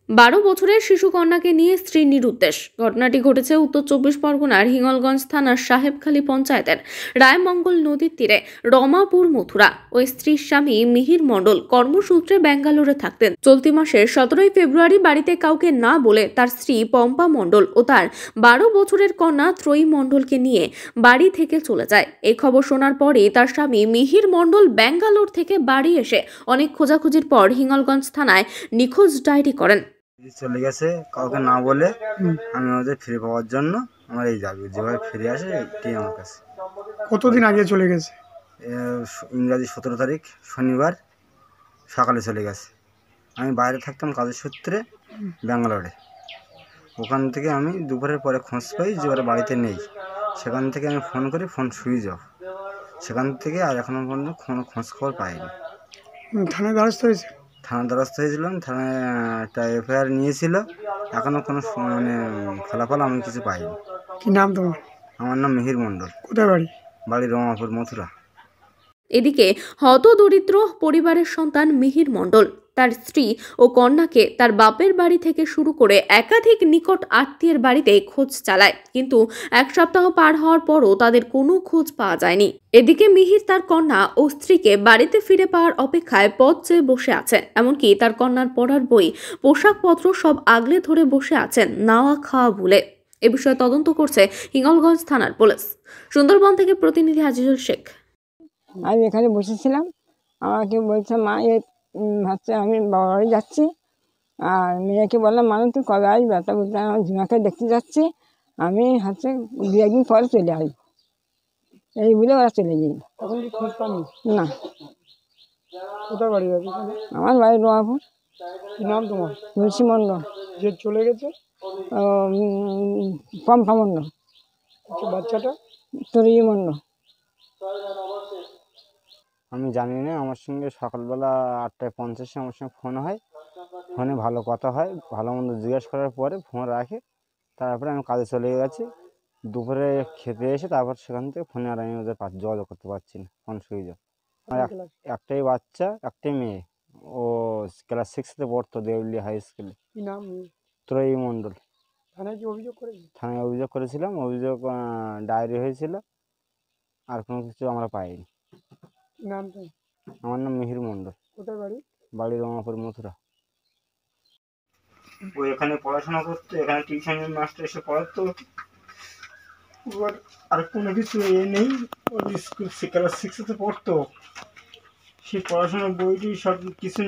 12 বছরের শিশু কন্যাকে নিয়ে স্ত্রীর নিরুদ্দেশ। ঘটনাটি ঘটেছে উত্তর 24 পরগনার হিঙ্গলগঞ্জ থানার সাহেবখালী পঞ্চায়েতের রায়মঙ্গল নদীর তীরে রমাপুর মথুরা। ওই স্ত্রীর স্বামী মিহির মণ্ডল কর্মসূত্রে ব্যাঙ্গালোরে থাকতেন। চলতি মাসের 17 ফেব্রুয়ারি বাড়িতে কাউকে না বলে তার স্ত্রী পম্পা মণ্ডল ও তার 12 বছরের কন্যা ত্রয়ী মণ্ডলকে নিয়ে বাড়ি থেকে চলে যায়। এই খবর শোনার পরে তার স্বামী মিহির মণ্ডল ব্যাঙ্গালোর থেকে বাড়ি এসে অনেক খোঁজাখুঁজির পর হিঙ্গলগঞ্জ থানায় নিখোঁজ ডায়েরি করেন। চলে গেছে কাউকে না বলে। আমি ওদের ফিরে পাওয়ার জন্য আমার এই দাবি, যেভাবে ফিরে আসে এটাই আমার কাছে। কতদিন আগে চলে গেছে? ইংরাজি 17 তারিখ শনিবার সকালে চলে গেছে। আমি বাইরে থাকতাম কাজের সূত্রে ব্যাঙ্গালোরে। ওখান থেকে আমি দুপুরের পরে খোঁজ পাই যে ওরা বাড়িতে নেই। সেখান থেকে আমি ফোন করি, ফোন সুইচ অফ। সেখান থেকে আর এখনো পর্যন্ত কোনো খোঁজ খবর পাইনি। থানায় দ্বারস্থ হয়েছে? থানার দ্বারস্থ হয়েছিলাম, থানায় একটা এফআইআর নিয়েছিল। এখনও কোনো ফলাফল আমি কিছু পাইনি। কি নাম তোমার? আমার নাম মিহির মণ্ডল। কোথায় বাড়ি? বাড়ি রমাপুর মথুরা। এদিকে হতদরিদ্র পরিবারের সন্তান মিহির মণ্ডল তার স্ত্রী ও কন্যাকে তার বাপের বাড়ি থেকে শুরু করে একাধিক নিকট আত্মীয়ের বাড়িতে খোঁজ চালায়, কিন্তু এক সপ্তাহ পার হওয়ার পরও তাদের কোনো খোঁজ পাওয়া যায়নি। এদিকে মিহির তার কন্যা ও স্ত্রীকে বাড়িতে ফিরে পাওয়ার অপেক্ষায় পথ চেয়ে বসে আছে। এমনকি তার কন্যার পড়ার বই, পোশাকপত্র সব আগলে ধরে বসে আছেন নাওয়া খাওয়া ভুলে। এ বিষয়ে তদন্ত করছে হিঙ্গলগঞ্জ থানার পুলিশ। সুন্দরবন থেকে প্রতিনিধি আজিজুল শেখ। আমি এখানে বসেছিলাম, আমাকে বলছে মা হচ্ছে আমি বাবা বাড়ি যাচ্ছি। আর মেয়েকে বললাম মানুষ তুই কবে আসবে? তা বলতে আমার ঝিমাকে দেখতে যাচ্ছি, আমি হচ্ছে 2 একদিন পরে চলে আসবো। এই বলে ওরা চলে গেল। এখন কি খোঁজ পাননি? না। কোথায় বাড়ি আছে? আমার বাড়ি রমাপুর। কি নাম তোমার? তুলসী মণ্ডল। যে চলে গেছে পম্পা মণ্ডল। বাচ্চাটা? ত্রয়ী মণ্ডল। আমি জানি না, আমার সঙ্গে সকালবেলা 8:50 আমার সঙ্গে ফোন হয়। ফোনে ভালো কথা হয়, ভালো মন্দ জিজ্ঞেস করার পরে ফোন রাখে। তারপরে আমি কাজে চলে গেছি। দুপুরে খেতে এসে তারপর সেখান থেকে ফোনে আর আমি ওদের যোগাযোগ করতে পারছি না, ফোন সুইচ অফ। আমার একটাই বাচ্চা, একটাই মেয়ে। ও ক্লাস 6-তে পড়তো দেউলিয়া হাই স্কুলে। কি নাম? ত্রয়ী মণ্ডল। থানায় কি অভিযোগ করেছে? থানায় অভিযোগ করেছিলাম, অভিযোগ ডায়েরি হয়েছিল। আর কোনো কিছু আমরা পাইনি। কি নাম তো? আমার নাম মিহির মণ্ডল। কোথায় বাড়ি? বাড়ি রমাপুর মথুরা। ও এখানে পড়াশোনা করতো, এখানে টিউশনের মাস্টার এসে পড়াতো। এবার আর কোনো কিছু নেই। ওর স্কুল ক্লাস 6-তে পড়তো, সে পড়াশোনার বইটি সব কিছু